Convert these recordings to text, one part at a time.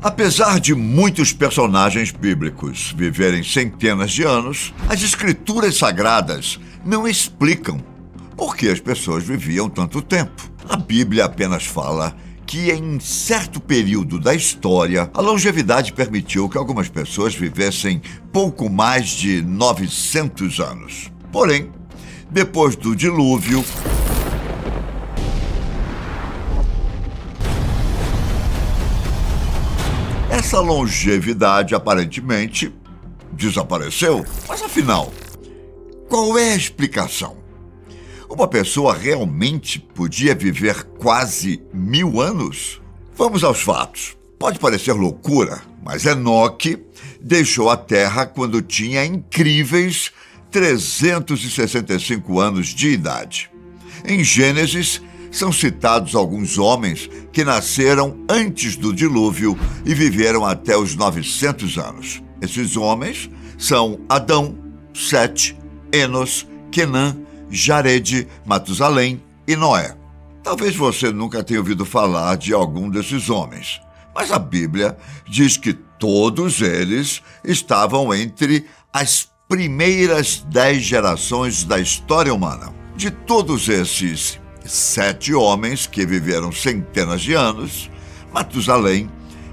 Apesar de muitos personagens bíblicos viverem centenas de anos, as escrituras sagradas não explicam por que as pessoas viviam tanto tempo. A Bíblia apenas fala que em certo período da história, a longevidade permitiu que algumas pessoas vivessem pouco mais de 900 anos. Porém, depois do dilúvio, essa longevidade aparentemente desapareceu. Mas afinal, qual é a explicação? Uma pessoa realmente podia viver quase 1000 anos? Vamos aos fatos. Pode parecer loucura, mas Enoque deixou a Terra quando tinha incríveis 365 anos de idade. Em Gênesis, são citados alguns homens que nasceram antes do dilúvio e viveram até os 900 anos. Esses homens são Adão, Sete, Enos, Quenã, Jared, Matusalém e Noé. Talvez você nunca tenha ouvido falar de algum desses homens, mas a Bíblia diz que todos eles estavam entre as primeiras 10 gerações da história humana. De todos esses 7 homens que viveram centenas de anos, Matusalém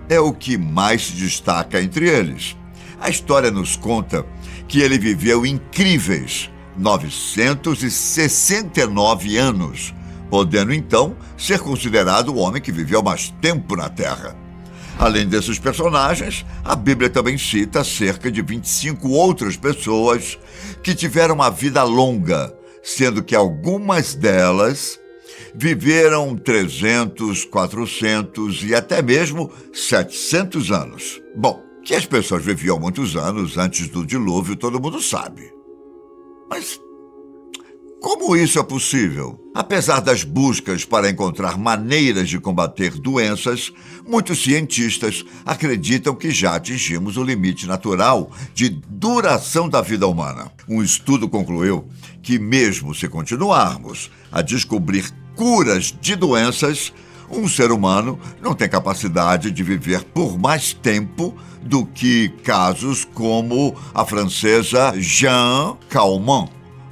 é o que mais se destaca entre eles. A história nos conta que ele viveu incríveis 969 anos, podendo então ser considerado o homem que viveu mais tempo na Terra. Além desses personagens, a Bíblia também cita cerca de 25 outras pessoas que tiveram uma vida longa, sendo que algumas delas viveram 300, 400 e até mesmo 700 anos. Bom, que as pessoas viviam muitos anos antes do dilúvio, todo mundo sabe. Mas como isso é possível? Apesar das buscas para encontrar maneiras de combater doenças, muitos cientistas acreditam que já atingimos o limite natural de duração da vida humana. Um estudo concluiu que, mesmo se continuarmos a descobrir curas de doenças, um ser humano não tem capacidade de viver por mais tempo do que casos como a francesa Jeanne Calment,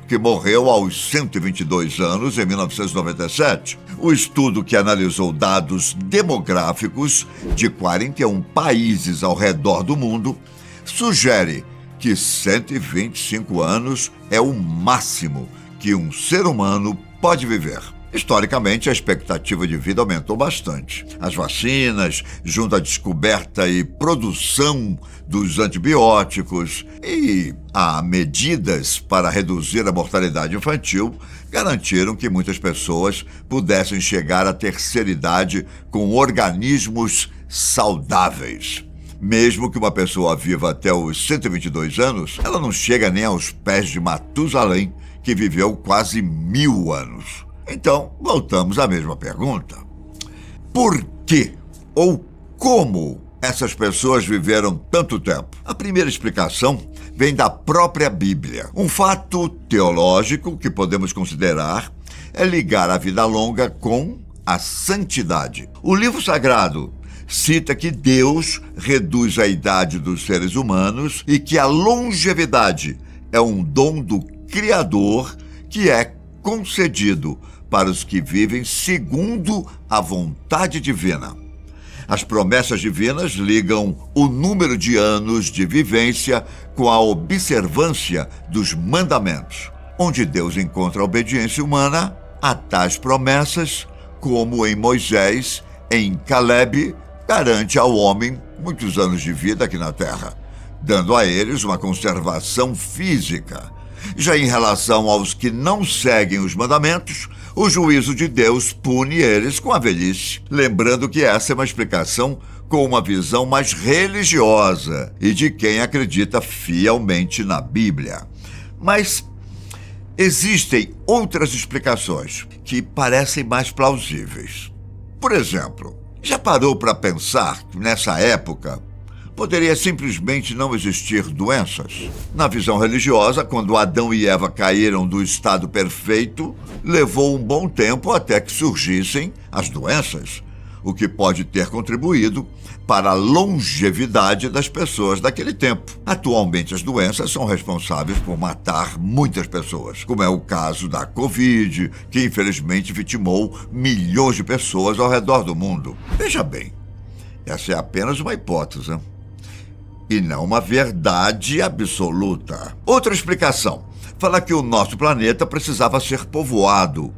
que morreu aos 122 anos em 1997. O estudo, que analisou dados demográficos de 41 países ao redor do mundo, sugere que 125 anos é o máximo que um ser humano pode viver. Historicamente, a expectativa de vida aumentou bastante. As vacinas, junto à descoberta e produção dos antibióticos e a medidas para reduzir a mortalidade infantil, garantiram que muitas pessoas pudessem chegar à terceira idade com organismos saudáveis. Mesmo que uma pessoa viva até os 122 anos, ela não chega nem aos pés de Matusalém, que viveu quase 1000 anos. Então, voltamos à mesma pergunta. Por que ou como essas pessoas viveram tanto tempo? A primeira explicação vem da própria Bíblia. Um fato teológico que podemos considerar é ligar a vida longa com a santidade. O livro sagrado cita que Deus reduz a idade dos seres humanos e que a longevidade é um dom do Criador que é concedido para os que vivem segundo a vontade divina. As promessas divinas ligam o número de anos de vivência com a observância dos mandamentos. Onde Deus encontra a obediência humana a tais promessas, como em Moisés, em Caleb, garante ao homem muitos anos de vida aqui na terra, dando a eles uma conservação física. Já em relação aos que não seguem os mandamentos, o juízo de Deus pune eles com a velhice. Lembrando que essa é uma explicação com uma visão mais religiosa e de quem acredita fielmente na Bíblia. Mas existem outras explicações que parecem mais plausíveis. Por exemplo, já parou para pensar que nessa época poderia simplesmente não existir doenças? Na visão religiosa, quando Adão e Eva caíram do estado perfeito, levou um bom tempo até que surgissem as doenças. o que pode ter contribuído para a longevidade das pessoas daquele tempo. Atualmente, as doenças são responsáveis por matar muitas pessoas, como é o caso da Covid, que infelizmente vitimou milhões de pessoas ao redor do mundo. Veja bem, essa é apenas uma hipótese e não uma verdade absoluta. Outra explicação fala que o nosso planeta precisava ser povoado.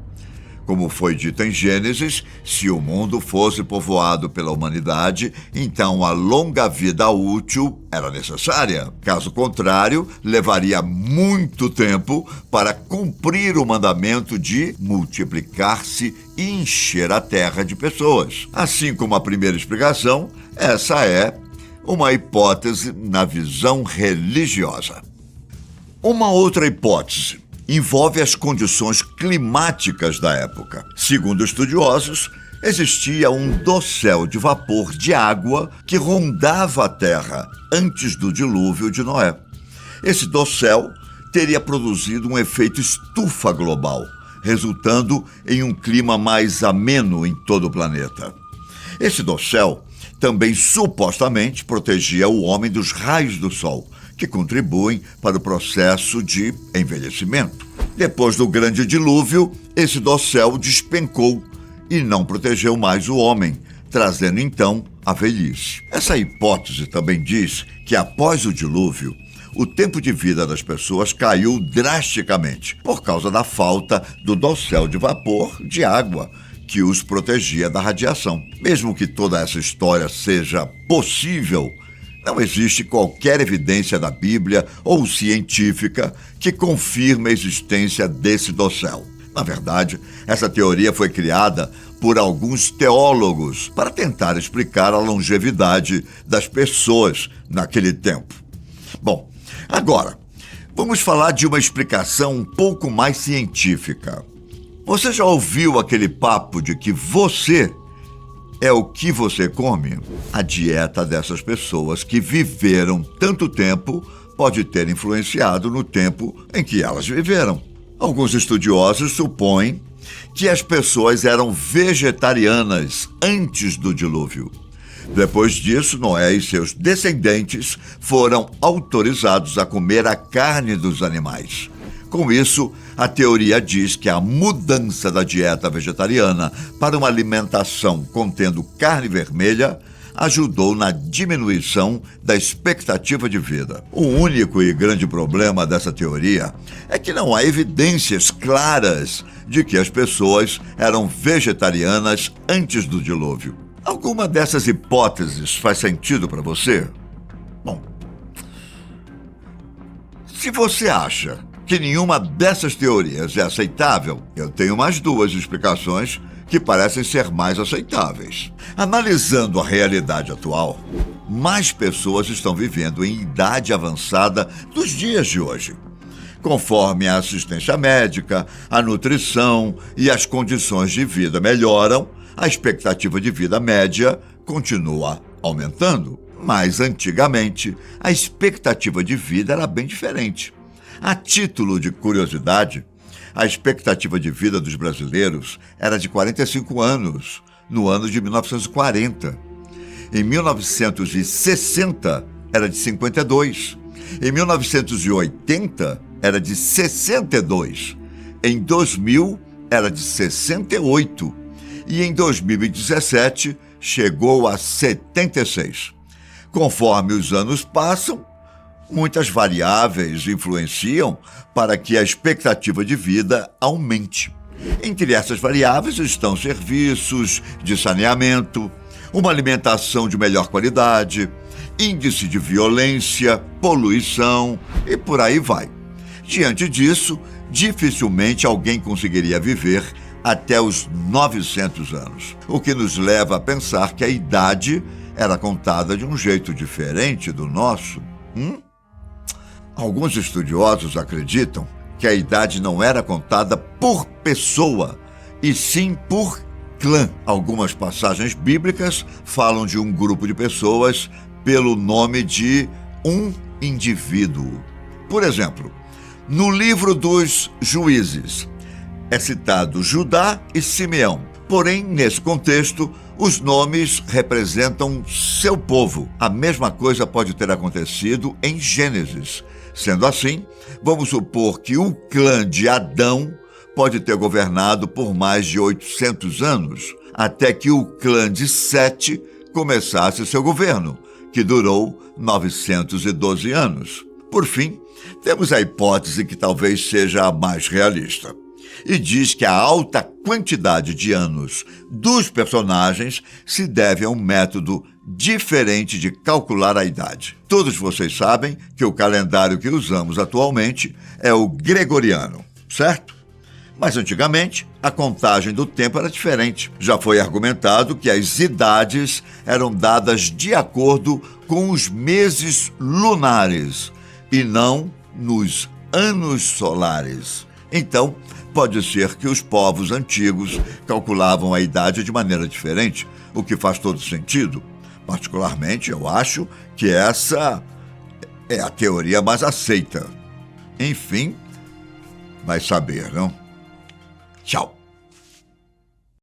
Como foi dito em Gênesis, se o mundo fosse povoado pela humanidade, então a longa vida útil era necessária. Caso contrário, levaria muito tempo para cumprir o mandamento de multiplicar-se e encher a terra de pessoas. Assim como a primeira explicação, essa é uma hipótese na visão religiosa. Uma outra hipótese envolve as condições climáticas da época. Segundo estudiosos, existia um dossel de vapor de água que rondava a Terra antes do dilúvio de Noé. Esse dossel teria produzido um efeito estufa global, resultando em um clima mais ameno em todo o planeta. Esse dossel também supostamente protegia o homem dos raios do sol, que contribuem para o processo de envelhecimento. Depois do grande dilúvio, esse dossel despencou e não protegeu mais o homem, trazendo então a velhice. Essa hipótese também diz que após o dilúvio, o tempo de vida das pessoas caiu drasticamente por causa da falta do dossel de vapor de água que os protegia da radiação. Mesmo que toda essa história seja possível, não existe qualquer evidência da Bíblia ou científica que confirme a existência desse dossel. Na verdade, essa teoria foi criada por alguns teólogos para tentar explicar a longevidade das pessoas naquele tempo. Bom, agora, vamos falar de uma explicação um pouco mais científica. Você já ouviu aquele papo de que você é o que você come? A dieta dessas pessoas que viveram tanto tempo pode ter influenciado no tempo em que elas viveram. Alguns estudiosos supõem que as pessoas eram vegetarianas antes do dilúvio. Depois disso, Noé e seus descendentes foram autorizados a comer a carne dos animais. Com isso, a teoria diz que a mudança da dieta vegetariana para uma alimentação contendo carne vermelha ajudou na diminuição da expectativa de vida. O único e grande problema dessa teoria é que não há evidências claras de que as pessoas eram vegetarianas antes do dilúvio. Alguma dessas hipóteses faz sentido para você? Bom, se você acha que nenhuma dessas teorias é aceitável, eu tenho mais duas explicações que parecem ser mais aceitáveis. Analisando a realidade atual, mais pessoas estão vivendo em idade avançada dos dias de hoje. Conforme a assistência médica, a nutrição e as condições de vida melhoram, a expectativa de vida média continua aumentando. Mas antigamente, a expectativa de vida era bem diferente. A título de curiosidade, a expectativa de vida dos brasileiros era de 45 anos, no ano de 1940. Em 1960, era de 52. Em 1980, era de 62. Em 2000, era de 68. E em 2017, chegou a 76. Conforme os anos passam, muitas variáveis influenciam para que a expectativa de vida aumente. Entre essas variáveis estão serviços de saneamento, uma alimentação de melhor qualidade, índice de violência, poluição e por aí vai. Diante disso, dificilmente alguém conseguiria viver até os 900 anos, o que nos leva a pensar que a idade era contada de um jeito diferente do nosso. Alguns estudiosos acreditam que a idade não era contada por pessoa, e sim por clã. Algumas passagens bíblicas falam de um grupo de pessoas pelo nome de um indivíduo. Por exemplo, no livro dos Juízes, é citado Judá e Simeão. Porém, nesse contexto, Os nomes representam seu povo. A mesma coisa pode ter acontecido em Gênesis. Sendo assim, vamos supor que o clã de Adão pode ter governado por mais de 800 anos, até que o clã de Sete começasse seu governo, que durou 912 anos. Por fim, temos a hipótese que talvez seja a mais realista, e diz que a alta quantidade de anos dos personagens se deve a um método diferente de calcular a idade. Todos vocês sabem que o calendário que usamos atualmente é o gregoriano, certo? Mas antigamente, a contagem do tempo era diferente. Já foi argumentado que as idades eram dadas de acordo com os meses lunares e não nos anos solares. Então, pode ser que os povos antigos calculavam a idade de maneira diferente, o que faz todo sentido. Particularmente, eu acho que essa é a teoria mais aceita. Enfim, vai saber, não? Tchau.